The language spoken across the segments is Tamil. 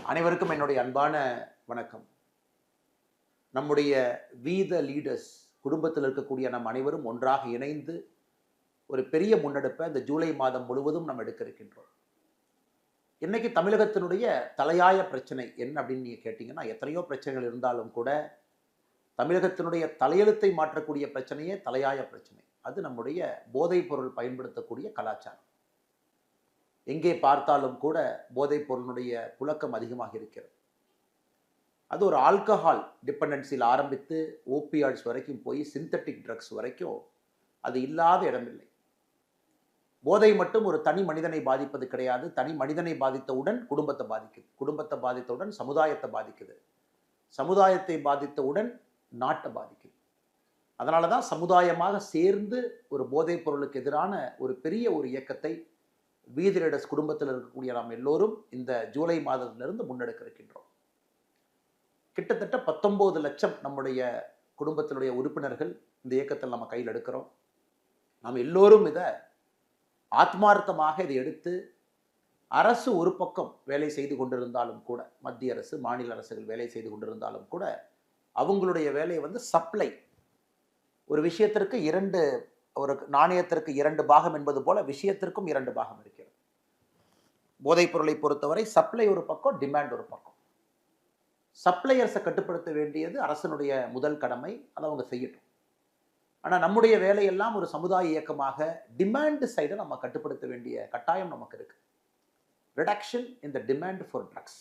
அனைவருக்கும் என்னுடைய அன்பான வணக்கம். நம்முடைய வீத லீடர்ஸ் குடும்பத்தில் இருக்கக்கூடிய நம் அனைவரும் ஒன்றாக இணைந்து ஒரு பெரிய முன்னெடுப்பை இந்த ஜூலை மாதம் முழுவதும் நம்ம எடுக்க இருக்கின்றோம். இன்னைக்கு தமிழகத்தினுடைய தலையாய பிரச்சனை என்ன அப்படின்னு நீங்க கேட்டீங்கன்னா, எத்தனையோ பிரச்சனைகள் இருந்தாலும் கூட தமிழகத்தினுடைய தலையெழுத்தை மாற்றக்கூடிய பிரச்சனையே தலையாய பிரச்சனை. அது நம்முடைய போதைப் பொருள் பயன்படுத்தக்கூடிய கலாச்சாரம். எங்கே பார்த்தாலும் கூட போதைப் பொருளினுடைய புழக்கம் அதிகமாக இருக்கிறது. அது ஒரு ஆல்கஹால் டிபெண்டன்சியில் ஆரம்பித்து ஓபியாய்ட்ஸ் வரைக்கும் போய் சிந்தட்டிக் ட்ரக்ஸ் வரைக்கும் அது இல்லாத இடமில்லை. போதை மட்டும் ஒரு தனி மனிதனை பாதிப்பது கிடையாது. தனி மனிதனை பாதித்தவுடன் குடும்பத்தை பாதிக்குது, குடும்பத்தை பாதித்தவுடன் சமுதாயத்தை பாதிக்குது, சமுதாயத்தை பாதித்தவுடன் நாட்டை பாதிக்குது. அதனால தான் சமுதாயமாக சேர்ந்து ஒரு போதைப் பொருளுக்கு எதிரான ஒரு பெரிய ஒரு இயக்கத்தை வீதி லீடர்ஸ் குடும்பத்தில் இருக்கக்கூடிய நாம் எல்லோரும் இந்த ஜூலை மாதத்திலிருந்து முன்னெடுக்க இருக்கின்றோம். கிட்டத்தட்ட 19 லட்சம் நம்முடைய குடும்பத்தினுடைய உறுப்பினர்கள் இந்த இயக்கத்தில் நம்ம கையில் எடுக்கிறோம். நாம் எல்லோரும் இதை ஆத்மார்த்தமாக இதை எடுத்து அரசு ஒரு பக்கம் வேலை செய்து கொண்டிருந்தாலும் கூட, மத்திய அரசு மாநில அரசுகள் வேலை செய்து கொண்டிருந்தாலும் கூட அவங்களுடைய வேலையை சப்ளை, ஒரு விஷயத்திற்கு ஒரு நாணயத்திற்கு 2 பாகம் என்பது போல விஷயத்திற்கும் 2 பாகம் இருக்கிறது. போதைப் பொருளை பொறுத்தவரை சப்ளை ஒரு பக்கம், டிமாண்ட் ஒரு பக்கம். சப்ளையர்ஸை கட்டுப்படுத்த வேண்டியது அரசனுடைய முதல் கடமை, அதை அவங்க செய்யட்டும். ஆனால் நம்முடைய வேலையெல்லாம் ஒரு சமுதாய இயக்கமாக டிமாண்ட் சைடை நம்ம கட்டுப்படுத்த வேண்டிய கட்டாயம் நமக்கு இருக்கு. Reduction in the demand for drugs,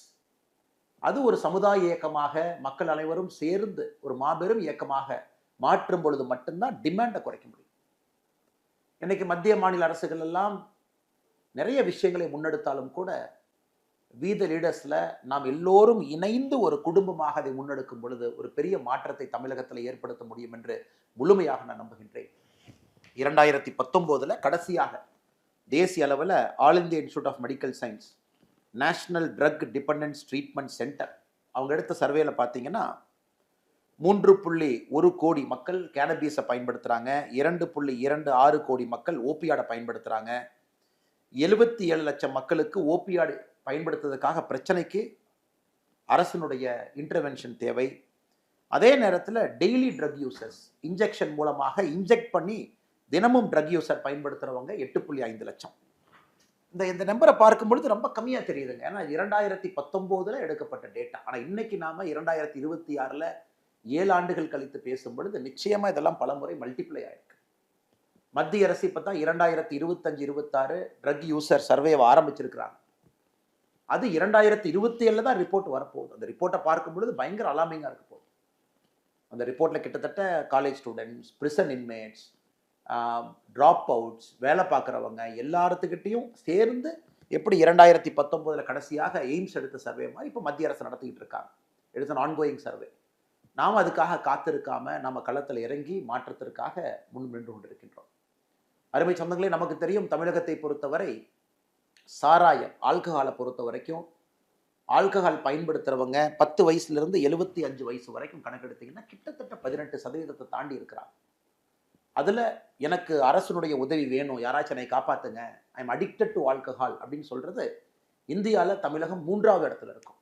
அது ஒரு சமுதாய இயக்கமாக மக்கள் அனைவரும் சேர்ந்து ஒரு மாபெரும் இயக்கமாக மாற்றும் பொழுது மட்டும்தான் டிமாண்டை குறைக்க முடியும். இன்னைக்கு மத்திய மாநில அரசுகள் எல்லாம் நிறைய விஷயங்களை முன்னெடுத்தாலும் கூட வீத லீடர்ஸ்ல நாம் எல்லோரும் இணைந்து ஒரு குடும்பமாக அதை முன்னெடுக்கும் பொழுது ஒரு பெரிய மாற்றத்தை தமிழகத்தில் ஏற்படுத்த முடியும் என்று முழுமையாக நான் நம்புகின்றேன். 2019 கடைசியாக தேசிய அளவில் all India institute of medical science national drug dependence treatment centre அவங்க எடுத்த சர்வேல பார்த்தீங்கன்னா 3.1 கோடி மக்கள் கேனபீஸை பயன்படுத்துகிறாங்க, 2.26 கோடி மக்கள் ஓபியாடை பயன்படுத்துகிறாங்க, 77 லட்சம் மக்களுக்கு ஓபியாடு பயன்படுத்துவதற்காக பிரச்சனைக்கு அரசினுடைய இன்டர்வென்ஷன் தேவை. அதே நேரத்தில் டெய்லி ட்ரக் யூசர்ஸ் இன்ஜெக்ஷன் மூலமாக இன்ஜெக்ட் பண்ணி தினமும் ட்ரக் யூசர் பயன்படுத்துகிறவங்க 8.5 லட்சம். இந்த நம்பரை பார்க்கும்பொழுது ரொம்ப கம்மியாக தெரியுதுங்க. ஏன்னா 2019 எடுக்கப்பட்ட டேட்டா. ஆனால் இன்னைக்கு நாம 2026 7 ஆண்டுகள் கழித்து பேசும் பொழுது நிச்சயமா இதெல்லாம் பலமுறை மல்டிப்ளை ஆயிருக்கு. மத்திய அரசு இப்போ தான் 2025-26 ட்ரக் யூசர் சர்வேவை ஆரம்பிச்சிருக்கிறாங்க. அது 2027 தான் ரிப்போர்ட் வரப்போகுது. அந்த ரிப்போர்ட்டை பார்க்கும் பொழுது பயங்கர அலாமிங்காக இருக்க போகுது. அந்த ரிப்போர்ட்டில் கிட்டத்தட்ட college students, prison inmates, drop outs, வேலை பார்க்குறவங்க எல்லாத்துக்கிட்டையும் சேர்ந்து எப்படி 2019 கடைசியாக எய்ம்ஸ் எடுத்த சர்வே மாதிரி இப்போ மத்திய அரசு நடத்திக்கிட்டு இருக்காங்க. It's an ongoing survey. நாம் அதுக்காக காத்திருக்காம நம்ம களத்தில் இறங்கி மாற்றத்திற்காக முன் நின்று கொண்டிருக்கின்றோம். அருமை சொந்தங்களே, நமக்கு தெரியும் தமிழகத்தை பொறுத்தவரை சாராயம் ஆல்கஹாலை பொறுத்த வரைக்கும் ஆல்கஹால் பயன்படுத்துறவங்க 10 வயசுலேருந்து 75 வயசு வரைக்கும் கணக்கெடுத்தீங்கன்னா கிட்டத்தட்ட 18% தாண்டி இருக்கிறாங்க. அதில் எனக்கு அரசனுடைய உதவி வேணும், யாராச்சும் என்னை காப்பாற்றுங்க, I am addicted to alcohol அப்படின்னு சொல்கிறது இந்தியாவில் தமிழகம் 3வது இடத்துல இருக்கும்.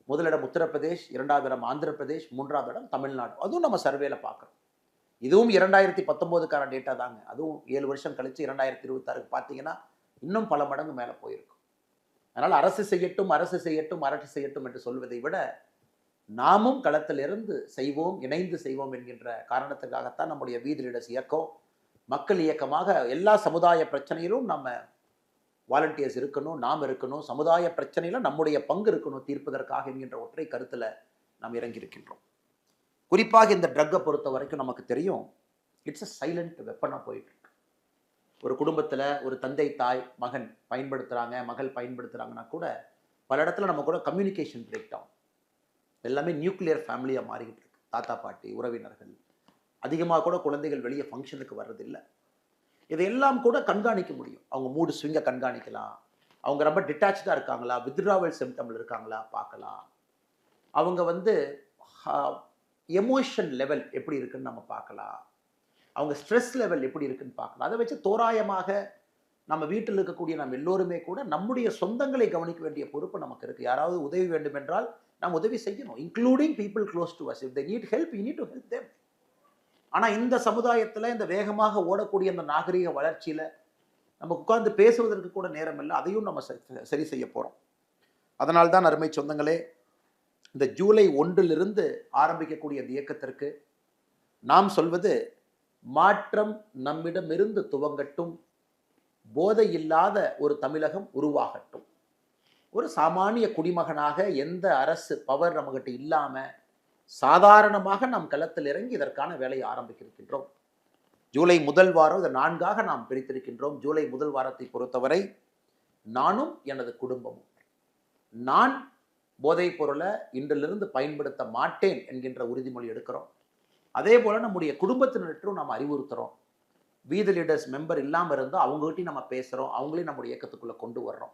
முதலிடம் உத்தரப்பிரதேஷ், 2வது இடம் ஆந்திர பிரதேஷ், 3வது இடம் தமிழ்நாடு. அதுவும் நம்ம சர்வேல பார்க்குறோம். இதுவும் 2019 டேட்டா தாங்க. அதுவும் 7 வருஷம் கழிச்சு 2026 பார்த்தீங்கன்னா இன்னும் பல மடங்கு மேலே போயிருக்கும். அதனால் அரசு செய்யட்டும், அரசு செய்யட்டும், அரசு செய்யட்டும் என்று சொல்வதை விட நாமும் களத்திலிருந்து செய்வோம், இணைந்து செய்வோம் என்கின்ற காரணத்துக்காகத்தான் நம்முடைய வீதி லீடர்ஸ் இயக்கம் மக்கள் இயக்கமாக எல்லா சமுதாய பிரச்சனையிலும் நம்ம வாலண்டியர்ஸ் இருக்கணும், நாம் இருக்கணும், சமுதாய பிரச்சனையில் நம்முடைய பங்கு இருக்கணும் தீர்ப்பதற்காக என்கின்ற ஒற்றை கருத்தில் நாம் இறங்கி இருக்கின்றோம். குறிப்பாக இந்த ட்ரக்கை பொறுத்த வரைக்கும் நமக்கு தெரியும், இட்ஸ் அ சைலண்ட் வெப்பனாக போயிட்டு இருக்கு. ஒரு குடும்பத்தில் ஒரு தந்தை, தாய், மகன் பயன்படுத்துகிறாங்க, மகள் பயன்படுத்துகிறாங்கன்னா கூட பல இடத்துல நம்ம கூட கம்யூனிகேஷன் பிரேக் டவுன், எல்லாமே நியூக்ளியர் ஃபேமிலியாக மாறிக்கிட்டு இருக்கு. தாத்தா பாட்டி உறவினர்கள் அதிகமாக கூட குழந்தைகள் வெளியே ஃபங்க்ஷனுக்கு வர்றதில்லை. இதையெல்லாம் கூட கண்காணிக்க முடியும். அவங்க மூடு ஸ்விங்கை கண்காணிக்கலாம், அவங்க ரொம்ப டிட்டாச்சாக இருக்காங்களா, வித்ட்ராவல் சிம்டமில் இருக்காங்களா பார்க்கலாம், அவங்க எமோஷன் லெவல் எப்படி இருக்குன்னு நம்ம பார்க்கலாம், அவங்க ஸ்ட்ரெஸ் லெவல் எப்படி இருக்குன்னு பார்க்கலாம். அதை வச்சு தோராயமாக நம்ம வீட்டில் இருக்கக்கூடிய நம்ம எல்லோருமே கூட நம்முடைய சொந்தங்களை கவனிக்க வேண்டிய பொறுப்பு நமக்கு இருக்கு. யாராவது உதவி வேண்டும் என்றால் நாம் உதவி செய்யணும். Including people close to us. If they need help you need to help them. ஆனா இந்த சமுதாயத்துல இந்த வேகமாக ஓடக்கூடிய அந்த நாகரிக வளர்ச்சியில நம்ம உட்கார்ந்து பேசுவதற்கு கூட நேரம் இல்லை. அதையும் நம்ம சரி செய்ய போறோம். அதனால்தான் அருமை சொந்தங்களே, இந்த ஜூலை 1 ஆரம்பிக்கக்கூடிய இந்த இயக்கத்திற்கு நாம் சொல்வது, மாற்றம் நம்மிடமிருந்து துவங்கட்டும், போதை இல்லாத ஒரு தமிழகம் உருவாகட்டும். ஒரு சாமானிய குடிமகனாக எந்த அரசு பவர் நம்மகிட்ட இல்லாம சாதாரணமாக நாம் களத்தில் இறங்கி இதற்கான வேலையை ஆரம்பிக்கின்றோம். ஜூலை முதல் வாரம் இதை 4ஆக நாம் பிரித்திருக்கின்றோம். ஜூலை முதல் வாரத்தை பொறுத்தவரை நானும் எனது குடும்பமும், நான் போதைப் பொருளை இன்றிலிருந்து பயன்படுத்த மாட்டேன் என்கின்ற உறுதிமொழி எடுக்கிறோம். அதே போல நம்முடைய குடும்பத்தினரும் நாம் அறிவுறுத்துறோம். வீதி லீடர்ஸ் மெம்பர் இல்லாமல் இருந்தால் அவங்ககிட்டையும் நம்ம பேசுகிறோம், அவங்களையும் நம்முடைய இயக்கத்துக்குள்ளே கொண்டு வர்றோம்.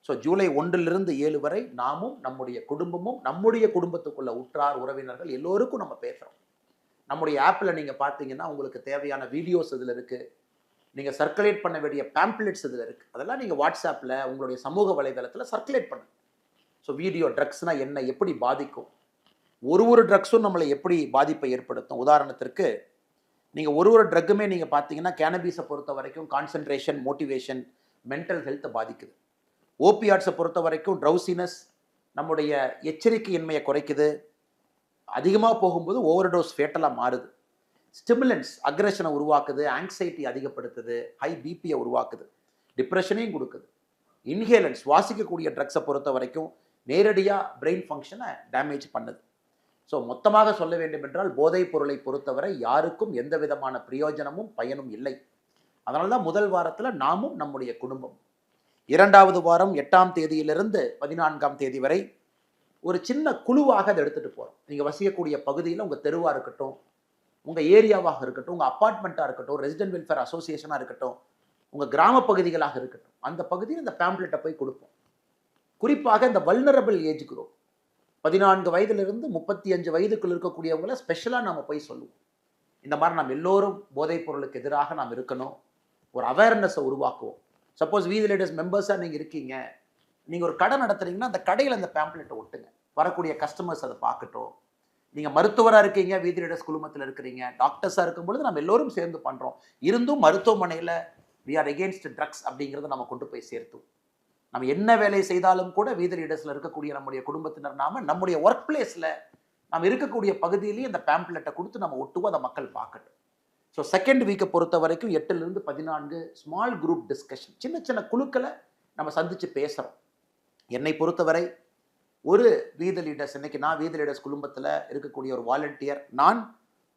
ஸோ ஜூலை 1 வரை நாமும் நம்முடைய குடும்பமும் நம்முடைய குடும்பத்துக்குள்ள உற்றார் உறவினர்கள் எல்லோருக்கும் நம்ம பேசுகிறோம். நம்முடைய ஆப்பில் நீங்கள் பார்த்தீங்கன்னா உங்களுக்கு தேவையான வீடியோஸ் இதில் இருக்குது. நீங்கள் சர்க்குலேட் பண்ண வேண்டிய பேம்ப்ளெட்ஸ் இதில் இருக்குது. அதெல்லாம் நீங்கள் வாட்ஸ்அப்பில் உங்களுடைய சமூக வலைதளத்தில் சர்க்குலேட் பண்ணுங்க. ஸோ வீடியோ ட்ரக்ஸ்னால் என்ன, எப்படி பாதிக்கும், ஒரு ட்ரக்ஸும் நம்மளை எப்படி பாதிப்பை ஏற்படுத்தும். உதாரணத்திற்கு நீங்கள் ஒரு ட்ரக்குமே நீங்கள் பார்த்தீங்கன்னா கேனபீஸை பொறுத்த வரைக்கும் கான்சன்ட்ரேஷன், மோட்டிவேஷன், மென்டல் ஹெல்த்தை பாதிக்குது. ஓபியாட்ஸை பொறுத்த வரைக்கும் ட்ரௌசினஸ், நம்முடைய எச்சரிக்கையின்மையை குறைக்குது. அதிகமாக போகும்போது ஓவர் டோஸ் ஃபேட்டலாக மாறுது. ஸ்டிமுலன்ஸ் அக்ரெஷனை உருவாக்குது, ஆங்ஸைட்டி அதிகப்படுத்துது, ஹை பிபியை உருவாக்குது, டிப்ரெஷனையும் கொடுக்குது. இன்ஹேலன்ஸ் சுவாசிக்கக்கூடிய ட்ரக்ஸை பொறுத்த வரைக்கும் நேரடியாக பிரெயின் ஃபங்க்ஷனை டேமேஜ் பண்ணுது. ஸோ மொத்தமாக சொல்ல வேண்டும் என்றால் போதைப் பொருளை பொறுத்தவரை யாருக்கும் எந்த விதமான பிரயோஜனமும் பயனும் இல்லை. அதனால தான் முதல் வாரத்தில் நாமும் நம்முடைய குடும்பம், 2வது வாரம் 8ஆம் தேதியிலிருந்து 14ஆம் தேதி வரை ஒரு சின்ன குழுவாக அதை எடுத்துகிட்டு போகிறோம். நீங்கள் வசிக்கக்கூடிய பகுதியில் உங்கள் தெருவாக இருக்கட்டும், உங்கள் ஏரியாவாக இருக்கட்டும், உங்கள் அப்பார்ட்மெண்ட்டாக இருக்கட்டும், ரெசிடென்ட் வெல்ஃபேர் அசோசியேஷனாக இருக்கட்டும், உங்கள் கிராம பகுதிகளாக இருக்கட்டும், அந்த பகுதியில் இந்த பேம்ப்ளெட்டை போய் கொடுப்போம். குறிப்பாக இந்த வல்னரபிள் ஏஜ் குரூப் 14 வயதிலிருந்து 35 வயதுக்குள் இருக்கக்கூடியவங்களை ஸ்பெஷலாக நம்ம போய் சொல்லுவோம். இந்த மாதிரி நம்ம எல்லோரும் போதைப் பொருளுக்கு எதிராக நாம் இருக்கணும், ஒரு அவேர்னஸை உருவாக்குவோம். சப்போஸ் வீதி லீடர்ஸ் மெம்பர்ஸாக நீங்கள் இருக்கீங்க, நீங்கள் ஒரு கடை நடத்துறீங்கன்னா அந்த கடையில் அந்த பேம்ப்ளெட்டை ஒட்டுங்க, வரக்கூடிய கஸ்டமர்ஸ் அதை பார்க்கட்டும். நீங்கள் மருத்துவராக இருக்கீங்க, வீதி லீடர்ஸ் குழுமத்தில் இருக்கிறீங்க, டாக்டர்ஸாக இருக்கும்பொழுது நம்ம எல்லோரும் சேர்ந்து பண்ணுறோம். இருந்தும் மருத்துவமனையில் வி ஆர் எகெயின்ஸ்ட் ட்ரக்ஸ் அப்படிங்கிறத நம்ம கொண்டு போய் சேர்த்தோம். நம்ம என்ன வேலை செய்தாலும் கூட வீதி லீடர்ஸில் இருக்கக்கூடிய நம்முடைய குடும்பத்தினர் நாம நம்முடைய ஒர்க் பிளேஸில் நம்ம இருக்கக்கூடிய பகுதியிலேயே அந்த பேம்ப்ளெட்டை கொடுத்து நம்ம ஒட்டுவோம், அதை மக்கள் பார்க்கட்டும். ஸோ செகண்ட் வீக்கை பொறுத்த வரைக்கும் 8லிருந்து 14 ஸ்மால் குரூப் டிஸ்கஷன், சின்ன சின்ன குழுக்களை நம்ம சந்தித்து பேசுகிறோம். என்னை பொறுத்தவரை ஒரு வீதி லீடர்ஸ், இன்னைக்கு நான் வீதி லீடர்ஸ் குடும்பத்தில் இருக்கக்கூடிய ஒரு வாலண்டியர், நான்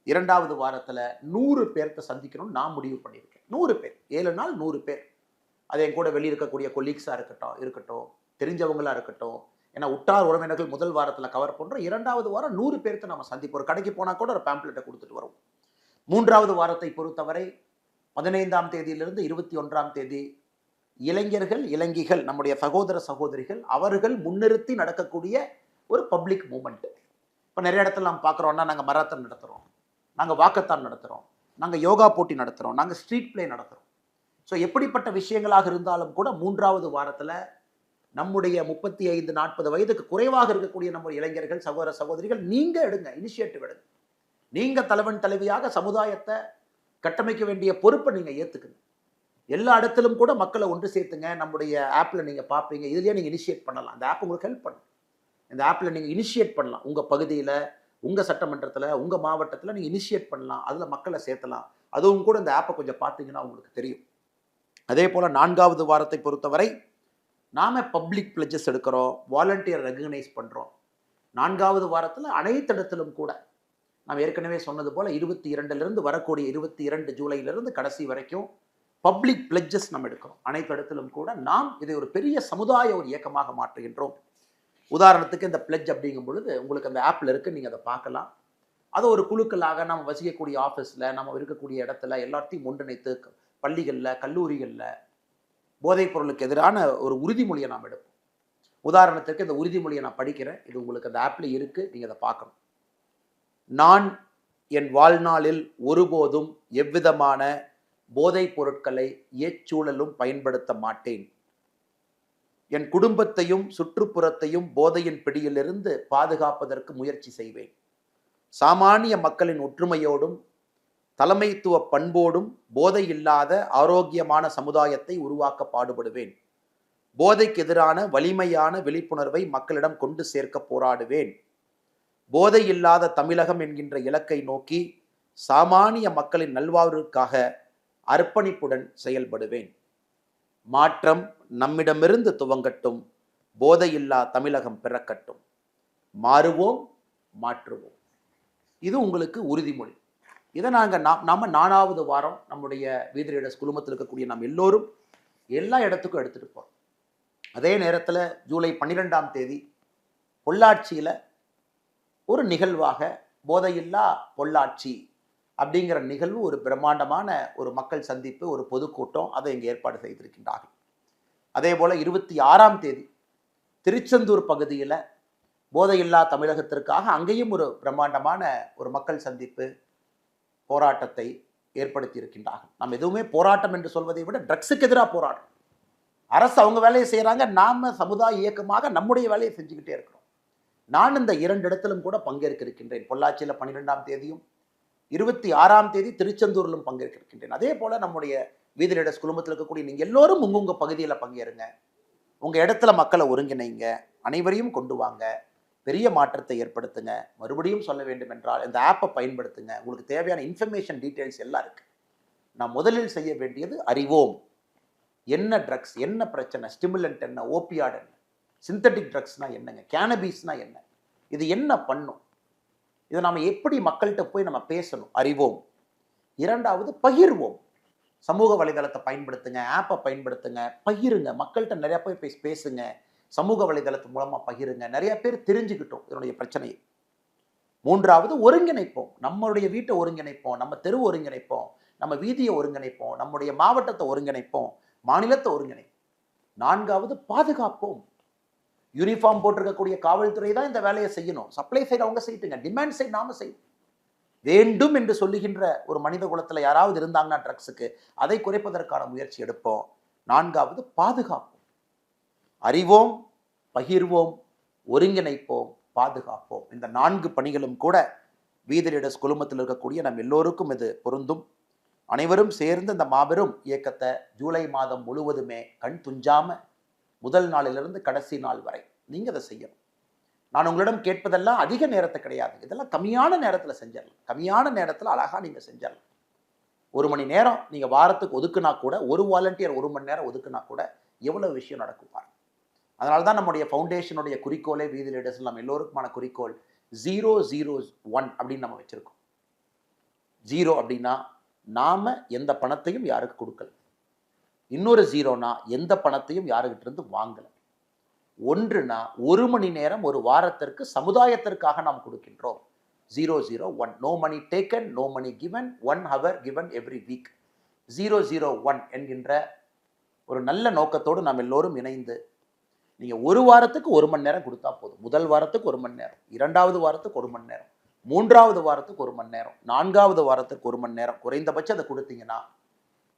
2வது வாரத்தில் 100 பேர்த்த சந்திக்கணும்னு நான் முடிவு பண்ணியிருக்கேன். 100 பேர், 7 நாள் 100 பேர். அது என் கூட வெளியே இருக்கக்கூடிய கொலீக்ஸாக இருக்கட்டும், தெரிஞ்சவங்களாக இருக்கட்டும். ஏன்னா உற்றார் உறவினர்கள் முதல் வாரத்தில் கவர் பண்ணுறோம். 2வது வாரம் 100 பேர்த்த நம்ம சந்திப்போம். ஒரு கடைக்கு போனால் கூட ஒரு பேம்ப்ளெட்டை கொடுத்துட்டு வரோம். 3வது வாரத்தை பொறுத்தவரை 15ஆம் தேதியிலிருந்து 21ஆம் தேதி இளைஞர்கள், இளைஞிகள், நம்முடைய சகோதர சகோதரிகள், அவர்கள் முன்னிறுத்தி நடக்கக்கூடிய ஒரு பப்ளிக் மூமெண்ட். இப்போ நிறைய இடத்துல நம்ம பார்க்குறோம்னா, நாங்கள் மராத்தான் நடத்துகிறோம், நாங்கள் வாக்கத்தான் நடத்துகிறோம், நாங்கள் யோகா போட்டி நடத்துகிறோம், நாங்கள் ஸ்ட்ரீட் பிளே நடத்துகிறோம். ஸோ எப்படிப்பட்ட விஷயங்களாக இருந்தாலும் கூட 3வது வாரத்தில் நம்முடைய 35-40 வயதுக்கு குறைவாக இருக்கக்கூடிய நம்ம இளைஞர்கள், சகோதர சகோதரிகள், நீங்கள் எடுங்க, இனிஷியேட்டிவ் எடுங்க. நீங்கள் தலைவன் தலைவியாக சமுதாயத்தை கட்டமைக்க வேண்டிய பொறுப்பை நீங்கள் ஏற்றுக்குங்க. எல்லா இடத்திலும் கூட மக்களை ஒன்று சேர்த்துங்க. நம்முடைய ஆப்பில் நீங்கள் பார்ப்பீங்க, இதுலேயே நீங்கள் இனிஷியேட் பண்ணலாம். அந்த ஆப் உங்களுக்கு ஹெல்ப் பண்ணும். இந்த ஆப்பில் நீங்கள் இனிஷியேட் பண்ணலாம். உங்கள் பகுதியில், உங்கள் சட்டமன்றத்தில், உங்கள் மாவட்டத்தில் நீங்கள் இனிஷியேட் பண்ணலாம். அதில் மக்களை சேர்த்தலாம். அதுவும் கூட இந்த ஆப்பை கொஞ்சம் பார்த்தீங்கன்னா உங்களுக்கு தெரியும். அதே போல் 4வது வாரத்தை பொறுத்தவரை நாம் பப்ளிக் பிளட்ஜஸ் எடுக்கிறோம், வாலண்டியர் ரெகக்னைஸ் பண்ணுறோம். 4வது வாரத்தில் அனைத்து இடத்திலும் கூட நாம் ஏற்கனவே சொன்னது போல் 22லிருந்து வரக்கூடிய 22 ஜூலையிலிருந்து கடைசி வரைக்கும் பப்ளிக் பிளட்ஜஸ் நம்ம எடுக்கிறோம். அனைத்து இடத்திலும் கூட நாம் இதை ஒரு பெரிய சமுதாய ஒரு இயக்கமாக மாற்றுகின்றோம். உதாரணத்துக்கு இந்த பிளட்ஜ் அப்படிங்கும் பொழுது உங்களுக்கு அந்த ஆப்பில் இருக்குது, நீங்கள் அதை பார்க்கலாம். அதை ஒரு குழுக்களாக நம்ம வசிக்கக்கூடிய ஆஃபீஸில், நம்ம இருக்கக்கூடிய இடத்துல எல்லாத்தையும் ஒன்றிணைத்து பள்ளிகளில், கல்லூரிகளில் போதைப் பொருளுக்கு எதிரான ஒரு உறுதிமொழியை நாம் எடுப்போம். உதாரணத்துக்கு இந்த உறுதிமொழியை நான் படிக்கிறேன், இது உங்களுக்கு அந்த ஆப்பில் இருக்குது, நீங்கள் அதை பார்க்கணும். நான் என் வாழ்நாளில் ஒருபோதும் எவ்விதமான போதைப் பொருட்களை ஏச்சூழலும் பயன்படுத்த மாட்டேன். என் குடும்பத்தையும் சுற்றுப்புறத்தையும் போதையின் பிடியிலிருந்து பாதுகாப்பதற்கு முயற்சி செய்வேன். சாமானிய மக்களின் ஒற்றுமையோடும் தலைமைத்துவ பண்போடும் போதை இல்லாத ஆரோக்கியமான சமுதாயத்தை உருவாக்க பாடுபடுவேன். போதைக்கு எதிரான வலிமையான விழிப்புணர்வை மக்களிடம் கொண்டு சேர்க்க போராடுவேன். போதை இல்லாத தமிழகம் என்கின்ற இலக்கை நோக்கி சாமானிய மக்களின் நல்வாழ்வுக்காக அர்ப்பணிப்புடன் செயல்படுவேன். மாற்றம் நம்மிடமிருந்து துவங்கட்டும். போதையில்லா தமிழகம் பிறக்கட்டும். மாறுவோம், மாற்றுவோம். இது உங்களுக்கு உறுதிமொழி. இதை நாம 4வது வாரம் நம்முடைய வீதி ரீடர்ஸ் குழுமத்தில் இருக்கக்கூடிய நாம் எல்லோரும் எல்லா இடத்துக்கும் எடுத்துட்டு போறோம். அதே நேரத்தில் ஜூலை 12ஆம் தேதி பொள்ளாச்சியில் ஒரு நிகழ்வாக போதையில்லா பொள்ளாச்சி அப்படிங்கிற நிகழ்வு, ஒரு பிரம்மாண்டமான ஒரு மக்கள் சந்திப்பு, ஒரு பொதுக்கூட்டம், அதை இங்கே ஏற்பாடு செய்திருக்கின்றார்கள். அதே போல் 26ஆம் தேதி திருச்செந்தூர் பகுதியில் போதையில்லா தமிழகத்திற்காக அங்கேயும் ஒரு பிரம்மாண்டமான ஒரு மக்கள் சந்திப்பு போராட்டத்தை ஏற்படுத்தி இருக்கின்றார்கள். நாம் எதுவுமே போராட்டம் என்று சொல்வதை விட ட்ரக்ஸுக்கு எதிராக போராட்டம். அரசு அவங்க வேலையை செய்கிறாங்க, நாம சமுதாய இயக்கமாக நம்முடைய வேலையை செஞ்சுக்கிட்டே இருக்கிறோம். நான் இந்த 2 இடத்திலும் கூட பங்கேற்க இருக்கின்றேன். பொள்ளாச்சியில் 12ஆம் தேதியும் 26ஆம் தேதி திருச்செந்தூரிலும் பங்கேற்க இருக்கின்றேன். அதே போல நம்முடைய வீதி ரீடர்ஸ் குழுமத்தில் இருக்கக்கூடிய நீங்கள் எல்லோரும் உங்க பகுதியில் பங்கேறுங்க. உங்க இடத்துல மக்களை ஒருங்கிணைங்க, அனைவரையும் கொண்டு வாங்க, பெரிய மாற்றத்தை ஏற்படுத்துங்க. மறுபடியும் சொல்ல வேண்டும் என்றால் இந்த ஆப்பை பயன்படுத்துங்க. உங்களுக்கு தேவையான இன்ஃபர்மேஷன் டீட்டெயில்ஸ் எல்லாம் இருக்கு. நான் முதலில் செய்ய வேண்டியது அறிவோம். என்ன ட்ரக்ஸ், என்ன பிரச்சனை, ஸ்டிமுலண்ட் என்ன, ஓபியாட் என்ன, சிந்தட்டிக் ட்ரக்ஸ்னா என்னங்க, கேனபீஸ்னா என்ன, இது என்ன பண்ணும், இதை நாம் எப்படி மக்கள்கிட்ட போய் நம்ம பேசணும், அறிவோம். 2வது பகிர்வோம். சமூக வலைதளத்தை பயன்படுத்துங்க, ஆப்பை பயன்படுத்துங்க, பகிருங்க, மக்கள்கிட்ட நிறைய போய் பேசுங்க, சமூக வலைதளத்து மூலமா பகிருங்க, நிறைய பேர் தெரிஞ்சுக்கிட்டோம் இதனுடைய பிரச்சனையை. 3வது ஒருங்கிணைப்போம். நம்மளுடைய வீட்டை ஒருங்கிணைப்போம், நம்ம தெரு ஒருங்கிணைப்போம், நம்ம வீதியை ஒருங்கிணைப்போம், நம்முடைய மாவட்டத்தை ஒருங்கிணைப்போம், மாநிலத்தை ஒருங்கிணைப்போம். 4வது பாதுகாப்போம். யூனிஃபார்ம் போட்டிருக்கக்கூடிய காவல்துறை தான் இந்த வேலையை செய்யணும். சப்ளை சைடு அவங்க செய்யுங்க, டிமாண்ட் சைடு நாம செய்யணும். வேண்டும் என்று சொல்லுகின்ற ஒரு மனித குலத்தில் யாராவது இருந்தாங்கன்னா ட்ரக்ஸுக்கு, அதை குறைப்பதற்கான முயற்சி எடுப்போம். 4வது பாதுகாப்போம். அறிவோம், பகிர்வோம், ஒருங்கிணைப்போம், பாதுகாப்போம். இந்த 4 பணிகளும் கூட வீதி ரீடர்ஸ் குழுமத்தில் இருக்கக்கூடிய நம் எல்லோருக்கும் இது பொருந்தும். அனைவரும் சேர்ந்து இந்த மாபெரும் இயக்கத்தை ஜூலை மாதம் முழுவதுமே கண் துஞ்சாம முதல் நாளிலிருந்து கடைசி நாள் வரை நீங்க அதை செய்யணும். நான் உங்களிடம் கேட்பதெல்லாம் அதிக நேரத்தை கிடையாது, இதெல்லாம் கம்மியான நேரத்தில் செஞ்சிடலாம். கம்மியான நேரத்தில் அழகா நீங்க செஞ்சிடலாம். 1 மணி நேரம் நீங்க வாரத்துக்கு ஒதுக்குனா கூட, ஒரு வாலண்டியர் 1 மணி நேரம் ஒதுக்குனா கூட எவ்வளவு விஷயம் நடக்கும் பாருங்க. அதனால தான் நம்முடைய ஃபவுண்டேஷனுடைய குறிக்கோளே, வீதி ரீடர்ஸ் நம்ம எல்லோருக்குமான குறிக்கோள் 001 அப்படின்னு நம்ம வச்சிருக்கோம். 0 அப்படின்னா நாம எந்த பணத்தையும் யாருக்கு கொடுக்கல. இன்னொரு 0னா எந்த பணத்தையும் யாருக்கிட்ட இருந்து வாங்கல. 1னா 1 மணி நேரம் ஒரு வாரத்திற்கு சமுதாயத்திற்காக நாம் கொடுக்கின்றோம். 001. No money taken, no money given, 1 hour given every week. 001 என்கின்ற ஒரு நல்ல நோக்கத்தோடு நாம் எல்லோரும் இணைந்து, நீங்க ஒரு வாரத்துக்கு 1 மணி நேரம் கொடுத்தா போதும். முதல் வாரத்துக்கு 1 மணி நேரம், 2வது வாரத்துக்கு 1 மணி நேரம், 3வது வாரத்துக்கு 1 மணி நேரம், 4வது வாரத்துக்கு 1 மணி நேரம், குறைந்தபட்சம் அதை கொடுத்தீங்கன்னா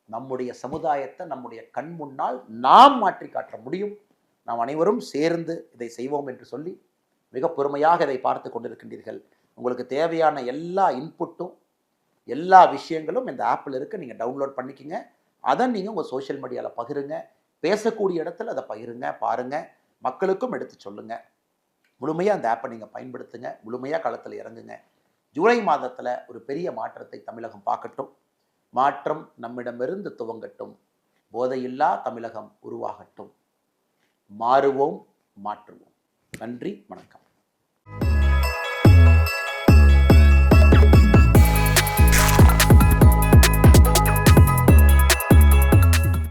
நம்முடைய சமுதாயத்தை நம்முடைய கண் முன்னால் நாம் மாற்றி காட்ட முடியும். நாம் அனைவரும் சேர்ந்து இதை செய்வோம் என்று சொல்லி மிக பொறுமையாக இதை பார்த்து கொண்டிருக்கின்றீர்கள். உங்களுக்கு தேவையான எல்லா இன்புட்டும் எல்லா விஷயங்களும் இந்த ஆப்பில் இருக்கு. நீங்கள் டவுன்லோட் பண்ணிக்கிங்க. அதை நீங்கள் உங்கள் சோஷியல் மீடியாவில் பகிருங்க. பேசக்கூடிய இடத்துல அதை பகிருங்க, பாருங்க, மக்களுக்கும் எடுத்து சொல்லுங்க. முழுமையாக அந்த ஆப்பை நீங்கள் பயன்படுத்துங்க. முழுமையாக களத்தில் இறங்குங்க. ஜூலை மாதத்தில் ஒரு பெரிய மாற்றத்தை தமிழகம் பார்க்கட்டும். மாற்றம் நம்மிடமிருந்து துவங்கட்டும். போதையில்லா தமிழகம் உருவாகட்டும். மாறுவோம், மாற்றுவோம். நன்றி, வணக்கம்.